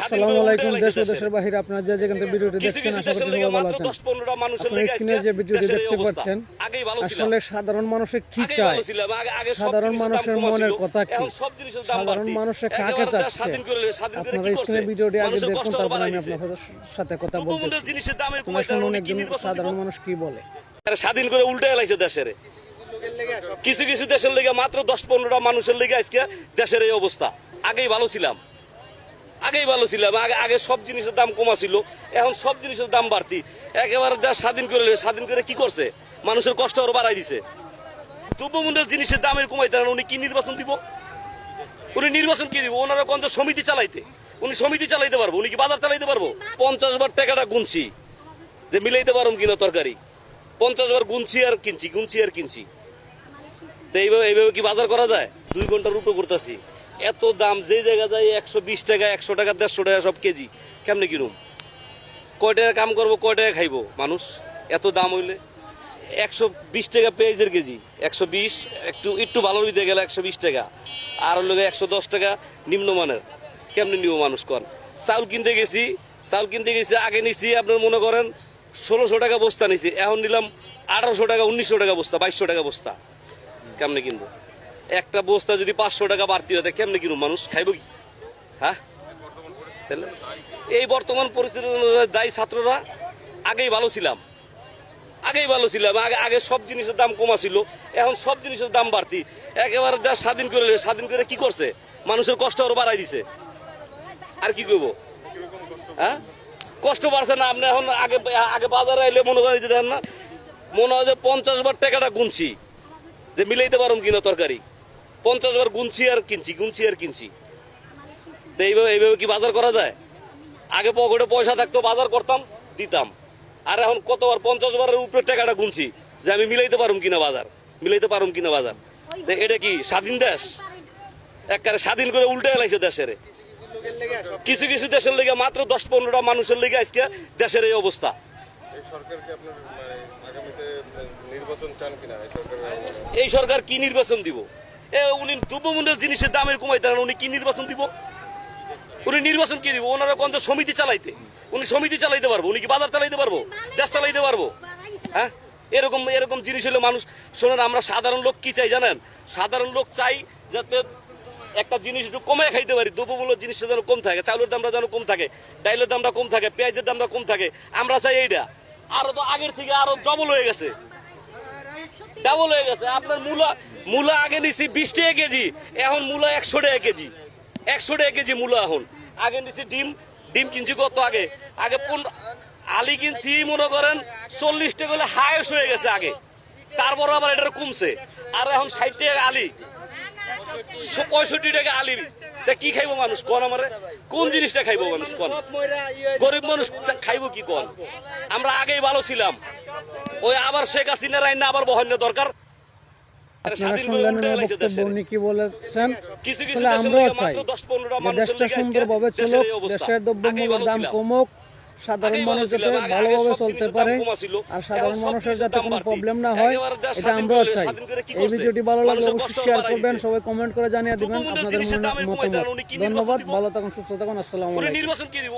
আসসালামু আলাইকুম। দেশ ও দেশের বাইরে আপনারা যে যেখান থেকে ভিডিওটি দেখছেন আশা করি ভালো আছেন। আপনারা স্ক্রিনে যে ভিডিওটি দেখতে পাচ্ছেন আসলে সাধারণ মানুষে কি চায়, সাধারণ মানুষের মনের কথা কি, সাধারণ মানুষে কাকে চাচ্ছে, আপনারা স্ক্রিনে ভিডিওটি আগে দেখুন, তারপর আমি আপনাদের সাথে কথা বলতেছি। আপনারা শুনুন একজন সাধারণ মানুষ কি বলে। স্বাধীন করে উল্টে এলাইছে দেশের কিছু কিছু দেশের লেগে মাত্র 10-15টা মানুষের লেগে আজকে দেশের এই অবস্থা। আগেই ভালো ছিলাম, আগে সব জিনিসের দাম কমা ছিল, এখন সব জিনিসের দাম বাড়তি। একেবারে দেশ স্বাধীন করে কি করছে? মানুষের কষ্ট আরো বাড়াই দিছে। দ্রব্যমূল্যের জিনিসের দামের কমাইতে উনি কি নির্বাচন দিব? উনি নির্বাচন কি দিব? ওনারা কোন সমিতি চালাইতে, উনি সমিতি চালাইতে পারবো? উনি কি বাজার চালাইতে পারবো? 50 বার টাকাটা গুনছি যে মিলাইতে পারবো কিনা তরকারি, 50 বার গুনছি আর কিনছি। তো এইভাবে কি বাজার করা যায়? 2 ঘন্টার উপরে করতেছি, এত দাম। যে জায়গা যায় 120 টাকা, 100 টাকা, 150 টাকা সব কেজি। কেমনে কিনুম? কয় টাকা কাম করবো, কয় টাকা খাইবো মানুষ? এত দাম হইলে 120 টাকা পেঁয়াজের কেজি, 120, একটু ভালো দিতে গেলে 120 টাকা, আর হলো 110 টাকা নিম্নমানের। কেমনে নিব মানুষ? কন চাউল কিনতে গেছি, আগে নিছি আপনার মনে করেন 1600 টাকা বস্তা নিছি, এখন নিলাম 1800 টাকা, 1900 টাকা বস্তা, 2200 টাকা বস্তা। কেমনে কিনবো? একটা বস্তা যদি 500 টাকা বাড়তি হয় কেমনে কিনুম? মানুষ খাইব কি? হ্যাঁ, এই বর্তমান পরিস্থিতি দায়ী ছাত্ররা। আগেই ভালো ছিলাম, আগে সব জিনিসের দাম কমা ছিল, এখন সব জিনিসের দাম বাড়তি। একেবারে দেশ স্বাধীন করে কি করছে? মানুষের কষ্ট আরো বাড়াই দিছে। আর কি করবো? হ্যাঁ, কষ্ট বাড়ছে না। আপনি এখন আগে বাজারে আইলে মনে করেন যে দেখেন না, মনে হয় যে 50 বার টাকাটা গুনছি যে মিলাইতে পারুম কিনা তরকারি, 50 বার গুনছি আর কিনছি। তো এইভাবে কি বাজার করা যায়? আগে পকেটে পয়সা থাকতো, বাজার করতাম, দিতাম। আর এখন কতবার 50 বারের উপরে টাকাটা গুনছি যে আমি মিলাইতে পারুম কিনা বাজার। তো এটা কি স্বাধীন দেশ? একবারে স্বাধীন করে উল্টে এলাইছে দেশের কিছু কিছু দেশের লেগে মাত্র 10-15টা মানুষের লেগে আজকে দেশের এই অবস্থা। এই সরকার কি নির্বাচন দিব? উনি দ্রব্যমূল্যের জিনিসের দামের কমাইতে উনি কি নির্বাচন দিব? উনি নির্বাচন কি দিব? ওনারা কোন সমিতি চালাইতে, উনি সমিতি চালাইতে পারবো? উনি কি বাজার চালাইতে পারবো? দেশ চালাইতে পারবো? হ্যাঁ, এরকম জিনিস হলে মানুষ। শোনেন, আমরা সাধারণ লোক কি চাই জানেন? সাধারণ লোক চাই যাতে একটা জিনিস একটু কমে খাইতে পারি। দ্রব্যমূল্য জিনিসটা যেন কম থাকে, চাউলের দামটা যেন কম থাকে, ডাইলের দামটা কম থাকে, পেঁয়াজের দামটা কম থাকে। আমরা চাই এইটা। আরো তো আগের থেকে আরো ডবল হয়ে গেছে। আপনার মূলা আগে নিছি 20 টাকা কেজি, এখন মূলা 100 টাকা কেজি। 100 টাকা কেজি মূলা এখন। আগে নিছি ডিম কিনছি কত? আগে আলি কিনছি মনে করেন 40 টাকা হলে হায়েস্ট হয়ে গেছে আগে, তারপর আবার এটা কমছে। আর এখন 60 টাকা আলি, 65 টাকা আলি। কি খাইবো মানুষ? কন আমারে কোন জিনিসটা খাইবো মানুষ? কন গরিব মানুষ খাইবো কি? কন আমরা আগেই ভালো ছিলাম, ওই আবার শেখ হাসিনার আইন আবার বহান্য দরকার। কি বলেছেন? আমরাও চাই দেশটা সুন্দরভাবে চলুক, দেশের দ্রব্যমূল্যের দাম কমুক, সাধারণ মানুষ যাতে ভালোভাবে চলতে পারে, আর সাধারণ মানুষের যাতে কোনো প্রবলেম না হয়, এটা আমরাও চাই। এই ভিডিওটি ভালো লাগলে অবশ্যই শেয়ার করবেন, সবাই কমেন্ট করে জানিয়ে দিবেন আপনাদের মতামত। ধন্যবাদ, ভালো থাকুন, সুস্থ থাকুন, আসসালামু আলাইকুম।